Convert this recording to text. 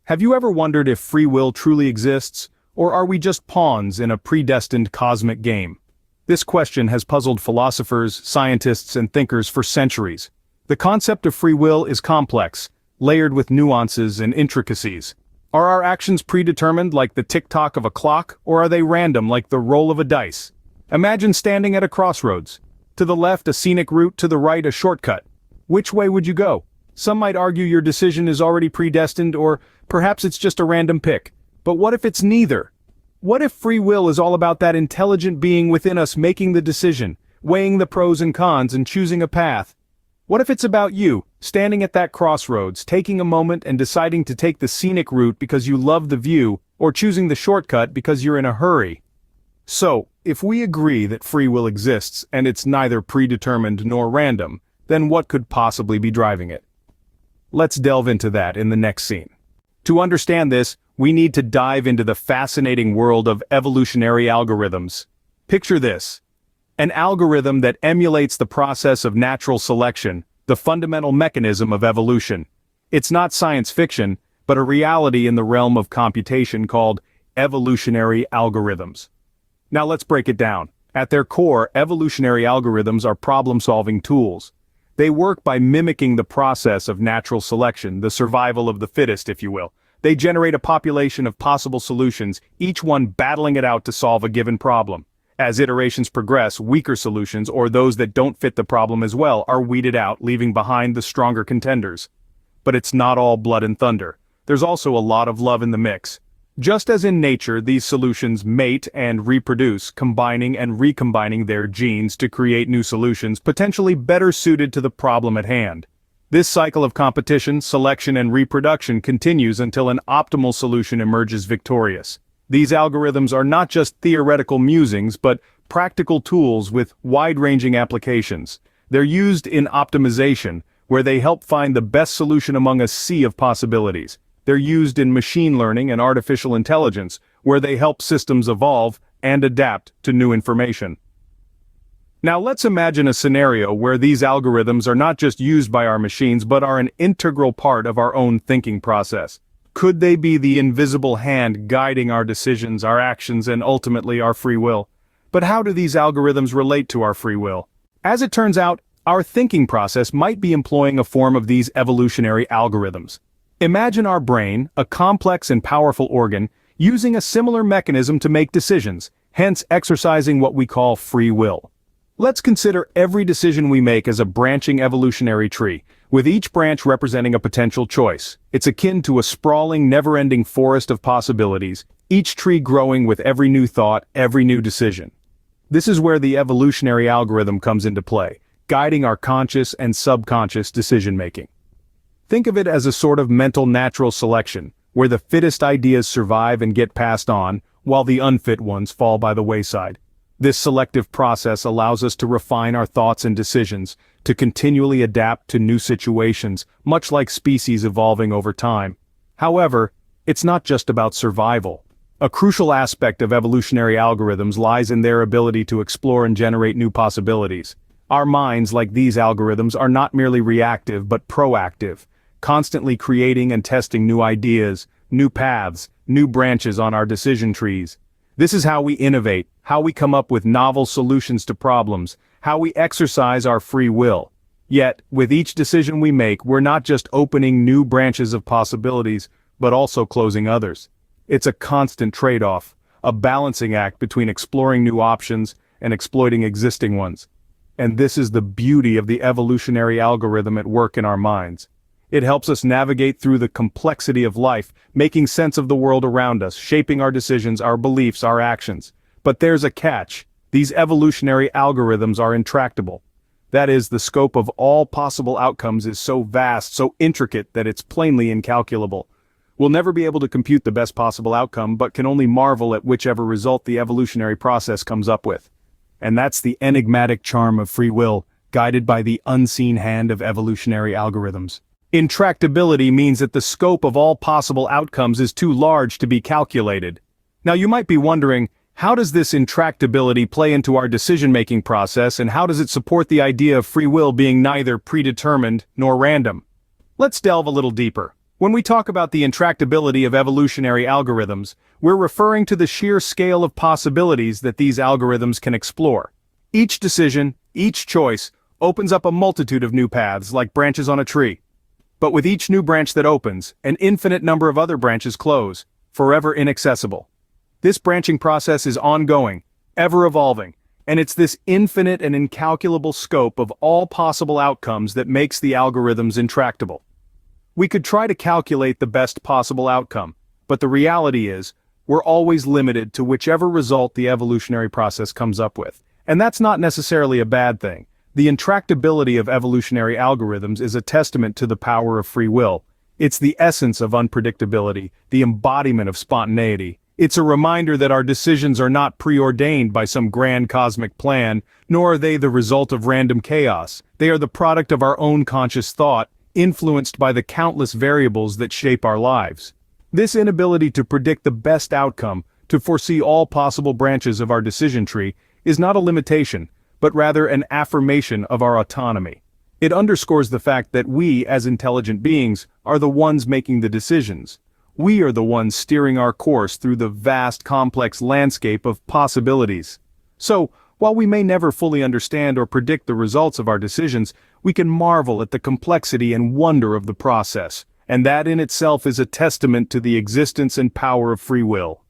Have you ever wondered if free will truly exists, or are we just pawns in a predestined cosmic game? This question has puzzled philosophers, scientists, and thinkers for centuries. The concept of free will is complex, layered with nuances and intricacies. Are our actions predetermined like the tick-tock of a clock, or are they random like the roll of a dice? Imagine standing at a crossroads. To the left, a scenic route; to the right, a shortcut. Which way would you go? Some might argue your decision is already predestined, or perhaps it's just a random pick. But what if it's neither? What if free will is all about that intelligent being within us making the decision, weighing the pros and cons and choosing a path? What if it's about you, standing at that crossroads, taking a moment and deciding to take the scenic route because you love the view, or choosing the shortcut because you're in a hurry? So, if we agree that free will exists and it's neither predetermined nor random, then what could possibly be driving it? Let's delve into that in the next scene. To understand this, we need to dive into the fascinating world of evolutionary algorithms. Picture this: an algorithm that emulates the process of natural selection, the fundamental mechanism of evolution. It's not science fiction, but a reality in the realm of computation called evolutionary algorithms. Now let's break it down. At their core, evolutionary algorithms are problem-solving tools. They work by mimicking the process of natural selection, the survival of the fittest, if you will. They generate a population of possible solutions, each one battling it out to solve a given problem. As iterations progress, weaker solutions, or those that don't fit the problem as well, are weeded out, leaving behind the stronger contenders. But it's not all blood and thunder. There's also a lot of love in the mix. Just as in nature, these solutions mate and reproduce, combining and recombining their genes to create new solutions potentially better suited to the problem at hand. This cycle of competition, selection, and reproduction continues until an optimal solution emerges victorious. These algorithms are not just theoretical musings, but practical tools with wide-ranging applications. They're used in optimization, where they help find the best solution among a sea of possibilities. They're used in machine learning and artificial intelligence, where they help systems evolve and adapt to new information. Now let's imagine a scenario where these algorithms are not just used by our machines but are an integral part of our own thinking process. Could they be the invisible hand guiding our decisions, our actions, and ultimately our free will? But how do these algorithms relate to our free will? As it turns out, our thinking process might be employing a form of these evolutionary algorithms. Imagine our brain, a complex and powerful organ, using a similar mechanism to make decisions, hence exercising what we call free will. Let's consider every decision we make as a branching evolutionary tree, with each branch representing a potential choice. It's akin to a sprawling, never-ending forest of possibilities, each tree growing with every new thought, every new decision. This is where the evolutionary algorithm comes into play, guiding our conscious and subconscious decision-making. Think of it as a sort of mental natural selection, where the fittest ideas survive and get passed on, while the unfit ones fall by the wayside. This selective process allows us to refine our thoughts and decisions, to continually adapt to new situations, much like species evolving over time. However, it's not just about survival. A crucial aspect of evolutionary algorithms lies in their ability to explore and generate new possibilities. Our minds, like these algorithms, are not merely reactive but proactive, constantly creating and testing new ideas, new paths, new branches on our decision trees. This is how we innovate, how we come up with novel solutions to problems, how we exercise our free will. Yet, with each decision we make, we're not just opening new branches of possibilities, but also closing others. It's a constant trade-off, a balancing act between exploring new options and exploiting existing ones. And this is the beauty of the evolutionary algorithm at work in our minds. It helps us navigate through the complexity of life, making sense of the world around us, shaping our decisions, our beliefs, our actions. But there's a catch. These evolutionary algorithms are intractable. That is, the scope of all possible outcomes is so vast, so intricate that it's plainly incalculable. We'll never be able to compute the best possible outcome, but can only marvel at whichever result the evolutionary process comes up with. And that's the enigmatic charm of free will, guided by the unseen hand of evolutionary algorithms. Intractability means that the scope of all possible outcomes is too large to be calculated. Now you might be wondering, how does this intractability play into our decision-making process, and how does it support the idea of free will being neither predetermined nor random? Let's delve a little deeper. When we talk about the intractability of evolutionary algorithms, we're referring to the sheer scale of possibilities that these algorithms can explore. Each decision, each choice, opens up a multitude of new paths like branches on a tree. But with each new branch that opens, an infinite number of other branches close, forever inaccessible. This branching process is ongoing, ever evolving, and it's this infinite and incalculable scope of all possible outcomes that makes the algorithms intractable. We could try to calculate the best possible outcome, but the reality is, we're always limited to whichever result the evolutionary process comes up with. And that's not necessarily a bad thing. The intractability of evolutionary algorithms is a testament to the power of free will. It's the essence of unpredictability, the embodiment of spontaneity. It's a reminder that our decisions are not preordained by some grand cosmic plan, nor are they the result of random chaos. They are the product of our own conscious thought, influenced by the countless variables that shape our lives. This inability to predict the best outcome, to foresee all possible branches of our decision tree, is not a limitation, but rather an affirmation of our autonomy. It underscores the fact that we, as intelligent beings, are the ones making the decisions. We are the ones steering our course through the vast, complex landscape of possibilities. So, while we may never fully understand or predict the results of our decisions, we can marvel at the complexity and wonder of the process, and that in itself is a testament to the existence and power of free will.